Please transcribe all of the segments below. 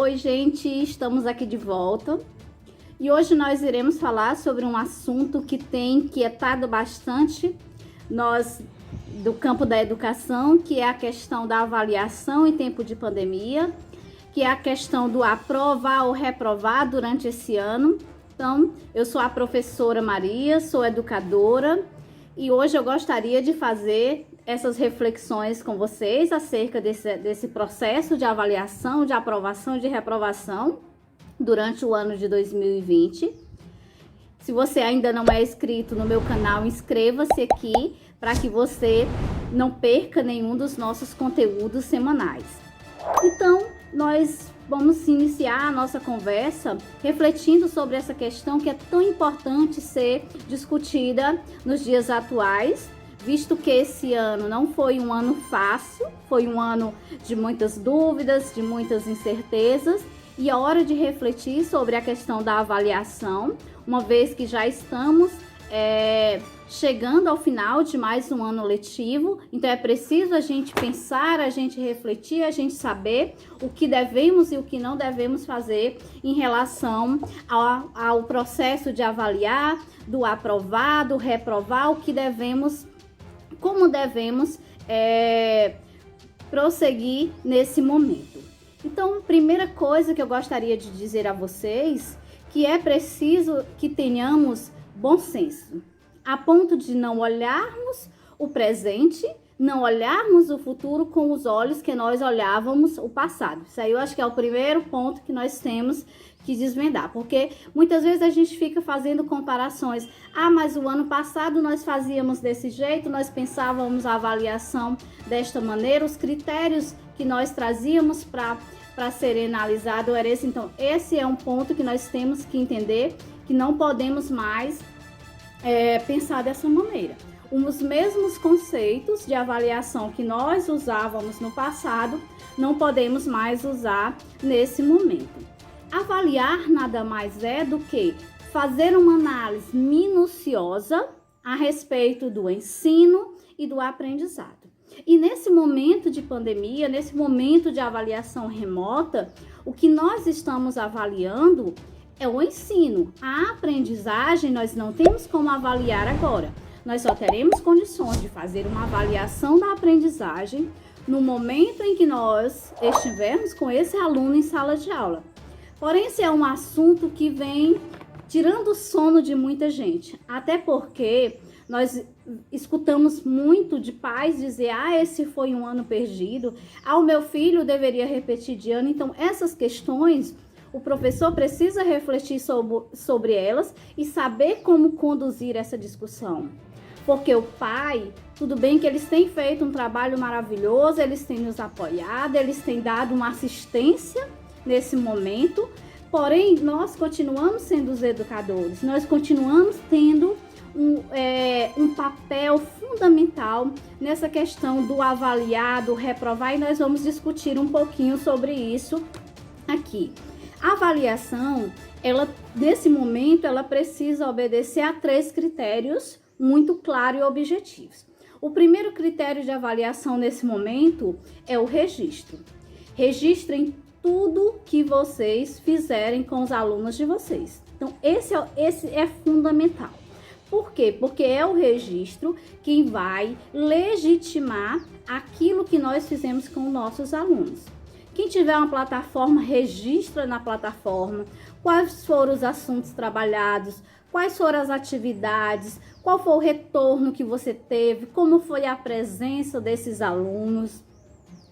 Oi, gente, estamos aqui de volta e hoje nós iremos falar sobre um assunto que tem inquietado bastante nós do campo da educação, que é a questão da avaliação em tempo de pandemia, que é a questão do aprovar ou reprovar durante esse ano. Então, eu sou a professora Maria, sou educadora e hoje eu gostaria de fazer essas reflexões com vocês acerca desse processo de avaliação, de aprovação e de reprovação durante o ano de 2020. Se você ainda não é inscrito no meu canal, inscreva-se aqui para que você não perca nenhum dos nossos conteúdos semanais. Então, nós vamos iniciar a nossa conversa refletindo sobre essa questão que é tão importante ser discutida nos dias atuais, visto que esse ano não foi um ano fácil, foi um ano de muitas dúvidas, de muitas incertezas, e é hora de refletir sobre a questão da avaliação, uma vez que já estamos chegando ao final de mais um ano letivo. Então é preciso a gente pensar, a gente refletir, a gente saber o que devemos e o que não devemos fazer em relação ao processo de avaliar, do aprovar, do reprovar, o que devemos, como devemos prosseguir nesse momento. Então, primeira coisa que eu gostaria de dizer a vocês, que é preciso que tenhamos bom senso, a ponto de não olharmos o presente, não olharmos o futuro com os olhos que nós olhávamos o passado. Isso aí eu acho que é o primeiro ponto que nós temos que desvendar, porque muitas vezes a gente fica fazendo comparações. Ah, mas o ano passado nós fazíamos desse jeito, nós pensávamos a avaliação desta maneira, os critérios que nós trazíamos para serem analisados era esse. Então, esse é um ponto que nós temos que entender, que não podemos mais pensar dessa maneira. Os mesmos conceitos de avaliação que nós usávamos no passado, não podemos mais usar nesse momento. Avaliar nada mais é do que fazer uma análise minuciosa a respeito do ensino e do aprendizado. E nesse momento de pandemia, nesse momento de avaliação remota, o que nós estamos avaliando é o ensino. A aprendizagem nós não temos como avaliar agora. Nós só teremos condições de fazer uma avaliação da aprendizagem no momento em que nós estivermos com esse aluno em sala de aula. Porém, esse é um assunto que vem tirando o sono de muita gente. Até porque nós escutamos muito de pais dizer: ah, esse foi um ano perdido, ah, o meu filho deveria repetir de ano. Então, essas questões, o professor precisa refletir sobre elas e saber como conduzir essa discussão. Porque o pai, tudo bem que eles têm feito um trabalho maravilhoso, eles têm nos apoiado, eles têm dado uma assistência nesse momento, porém, nós continuamos sendo os educadores, nós continuamos tendo um papel fundamental nessa questão do avaliar, do reprovar, e nós vamos discutir um pouquinho sobre isso aqui. A avaliação, nesse momento, ela precisa obedecer a 3 critérios muito claros e objetivos. O primeiro critério de avaliação nesse momento é o registro. Registrem tudo que vocês fizerem com os alunos de vocês. Então, esse é fundamental. Por quê? Porque é o registro que vai legitimar aquilo que nós fizemos com nossos alunos. Quem tiver uma plataforma, registra na plataforma quais foram os assuntos trabalhados, quais foram as atividades, qual foi o retorno que você teve, como foi a presença desses alunos,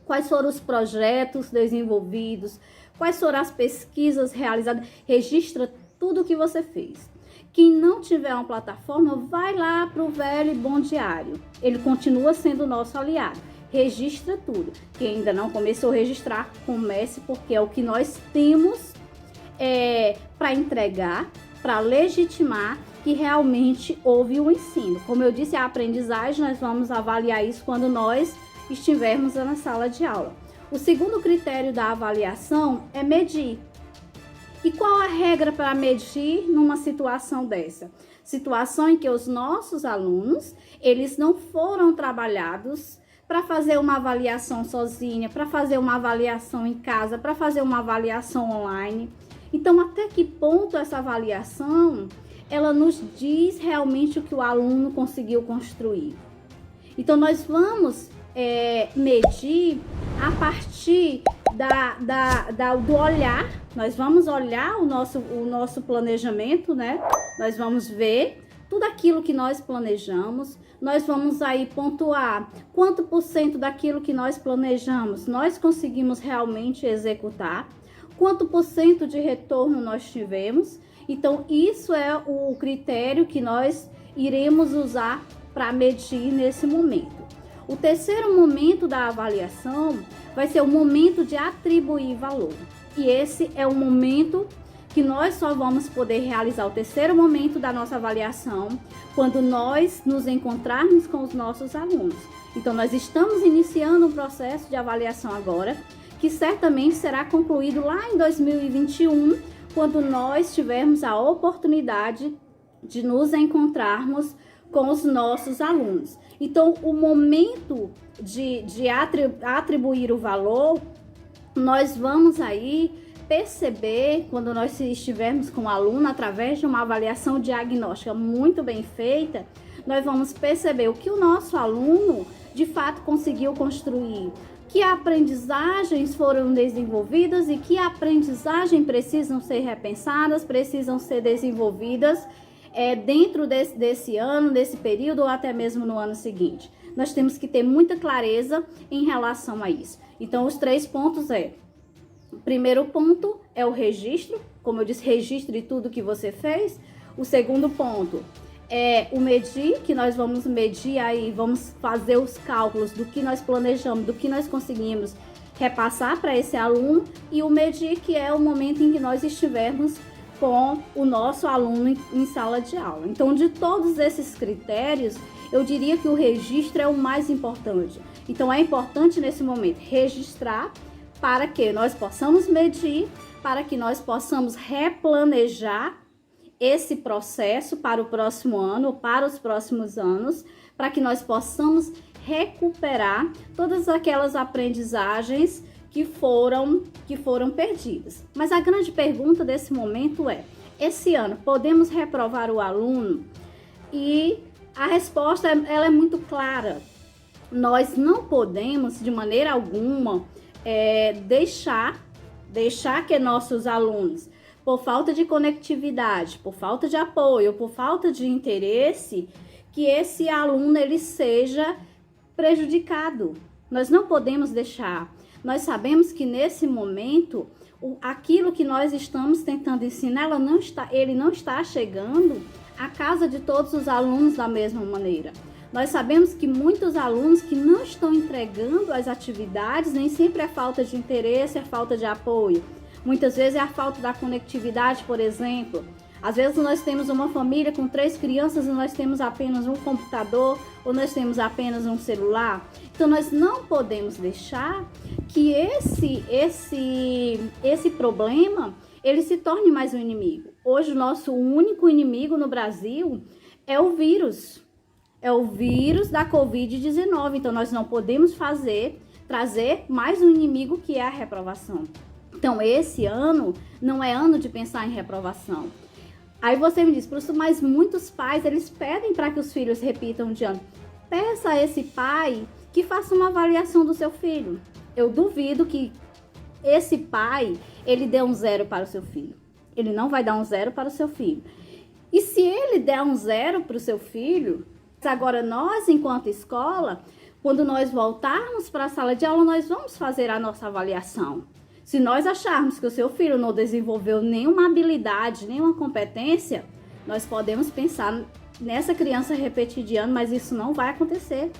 quais foram os projetos desenvolvidos, quais foram as pesquisas realizadas. Registra tudo o que você fez. Quem não tiver uma plataforma, vai lá para o velho e bom diário. Ele continua sendo nosso aliado. Registra tudo. Quem ainda não começou a registrar, comece, porque é o que nós temos para entregar, para legitimar que realmente houve o ensino. Como eu disse, a aprendizagem, nós vamos avaliar isso quando nós estivermos na sala de aula. O segundo critério da avaliação é medir. E qual a regra para medir numa situação dessa? Situação em que os nossos alunos, eles não foram trabalhados para fazer uma avaliação sozinha, para fazer uma avaliação em casa, para fazer uma avaliação online. Então, até que ponto essa avaliação, ela nos diz realmente o que o aluno conseguiu construir? Então, nós vamos medir a partir do olhar. Nós vamos olhar o nosso planejamento, né? Nós vamos ver tudo aquilo que nós planejamos. Nós vamos aí pontuar quanto por cento daquilo que nós planejamos nós conseguimos realmente executar, quanto por cento de retorno nós tivemos. Então, isso é o critério que nós iremos usar para medir nesse momento. O terceiro momento da avaliação vai ser o momento de atribuir valor. E esse é o momento que nós só vamos poder realizar, o terceiro momento da nossa avaliação, quando nós nos encontrarmos com os nossos alunos. Então, nós estamos iniciando um processo de avaliação agora, que certamente será concluído lá em 2021, quando nós tivermos a oportunidade de nos encontrarmos com os nossos alunos. Então, o momento de atribuir o valor, nós vamos aí perceber, quando nós estivermos com o aluno, através de uma avaliação diagnóstica muito bem feita, nós vamos perceber o que o nosso aluno de fato conseguiu construir, que aprendizagens foram desenvolvidas e que aprendizagem precisam ser repensadas, precisam ser desenvolvidas dentro desse ano, desse período ou até mesmo no ano seguinte. Nós temos que ter muita clareza em relação a isso. Então, os 3 pontos o primeiro ponto é o registro, como eu disse, registre tudo que você fez. O segundo ponto é o medir, que nós vamos medir aí, vamos fazer os cálculos do que nós planejamos, do que nós conseguimos repassar para esse aluno. E o medir, que é o momento em que nós estivermos com o nosso aluno em sala de aula. Então, de todos esses critérios, eu diria que o registro é o mais importante. Então, é importante nesse momento registrar para que nós possamos medir, para que nós possamos replanejar esse processo para o próximo ano, para os próximos anos, para que nós possamos recuperar todas aquelas aprendizagens que foram perdidas. Mas a grande pergunta desse momento esse ano, podemos reprovar o aluno? E a resposta ela é muito clara. Nós não podemos, de maneira alguma, deixar que nossos alunos, por falta de conectividade, por falta de apoio, por falta de interesse, que esse aluno ele seja prejudicado. Nós não podemos deixar. Nós sabemos que nesse momento, aquilo que nós estamos tentando ensinar, ele não está chegando à casa de todos os alunos da mesma maneira. Nós sabemos que muitos alunos que não estão entregando as atividades, nem sempre é falta de interesse, é falta de apoio. Muitas vezes é a falta da conectividade, por exemplo. Às vezes nós temos uma família com 3 crianças e nós temos apenas um computador ou nós temos apenas um celular. Então nós não podemos deixar que esse problema ele se torne mais um inimigo. Hoje o nosso único inimigo no Brasil é o vírus. É o vírus da Covid-19. Então nós não podemos trazer mais um inimigo, que é a reprovação. Então esse ano não é ano de pensar em reprovação. Aí você me diz, professor, mas muitos pais, eles pedem para que os filhos repitam de ano. Peça a esse pai que faça uma avaliação do seu filho. Eu duvido que esse pai, ele dê um 0 para o seu filho. Ele não vai dar um 0 para o seu filho. E se ele der um 0 para o seu filho, agora nós, enquanto escola, quando nós voltarmos para a sala de aula, nós vamos fazer a nossa avaliação. Se nós acharmos que o seu filho não desenvolveu nenhuma habilidade, nenhuma competência, nós podemos pensar nessa criança repetir de ano, mas isso não vai acontecer.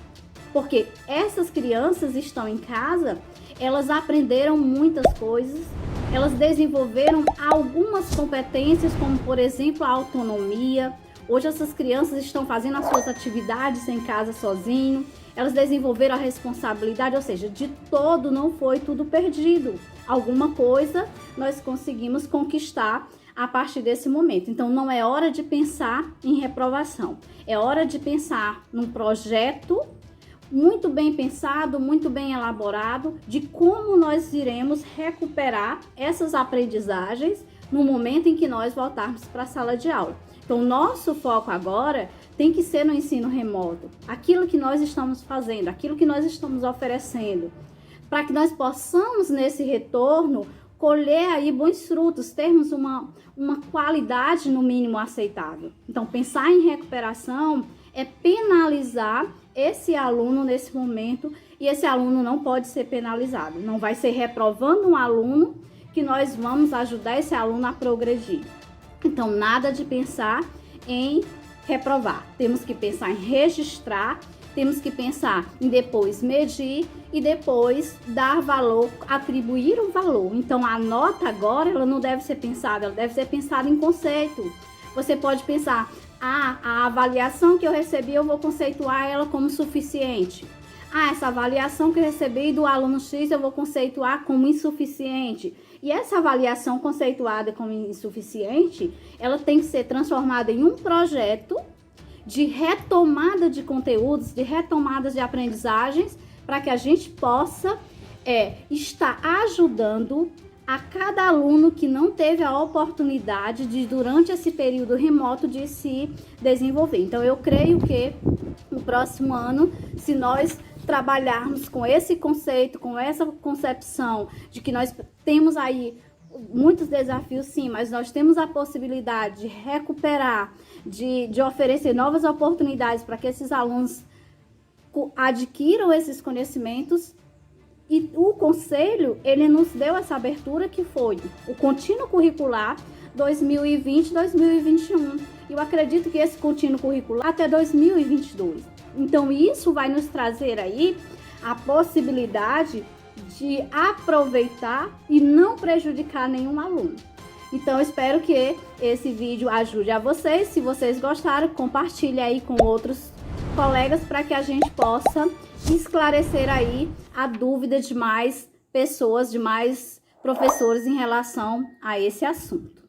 Porque essas crianças estão em casa, elas aprenderam muitas coisas, elas desenvolveram algumas competências, como por exemplo a autonomia. Hoje essas crianças estão fazendo as suas atividades em casa sozinho, elas desenvolveram a responsabilidade, ou seja, de todo não foi tudo perdido. Alguma coisa nós conseguimos conquistar a partir desse momento. Então não é hora de pensar em reprovação, é hora de pensar num projeto muito bem pensado, muito bem elaborado de como nós iremos recuperar essas aprendizagens no momento em que nós voltarmos para a sala de aula. Então, nosso foco agora tem que ser no ensino remoto, aquilo que nós estamos fazendo, aquilo que nós estamos oferecendo, para que nós possamos, nesse retorno, colher aí bons frutos, termos uma qualidade no mínimo aceitável. Então, pensar em recuperação é penalizar esse aluno nesse momento, e esse aluno não pode ser penalizado. Não vai ser reprovando um aluno que nós vamos ajudar esse aluno a progredir. Então, nada de pensar em reprovar. Temos que pensar em registrar, temos que pensar em depois medir e depois dar valor, atribuir um valor. Então, a nota agora, ela não deve ser pensada, ela deve ser pensada em conceito. Você pode pensar, a avaliação que eu recebi, eu vou conceituar ela como suficiente. Essa avaliação que eu recebi do aluno X, eu vou conceituar como insuficiente. E essa avaliação conceituada como insuficiente, ela tem que ser transformada em um projeto de retomada de conteúdos, de retomadas de aprendizagens, para que a gente possa estar ajudando a cada aluno que não teve a oportunidade de, durante esse período remoto, de se desenvolver. Então, eu creio que no próximo ano, se nós trabalharmos com esse conceito, com essa concepção de que nós temos aí muitos desafios, sim, mas nós temos a possibilidade de recuperar, de oferecer novas oportunidades para que esses alunos adquiram esses conhecimentos. E o Conselho, ele nos deu essa abertura que foi o Contínuo Curricular 2020-2021. Eu acredito que esse Contínuo Curricular até 2022. Então, isso vai nos trazer aí a possibilidade de aproveitar e não prejudicar nenhum aluno. Então, espero que esse vídeo ajude a vocês. Se vocês gostaram, compartilhe aí com outros colegas para que a gente possa esclarecer aí a dúvida de mais pessoas, de mais professores em relação a esse assunto.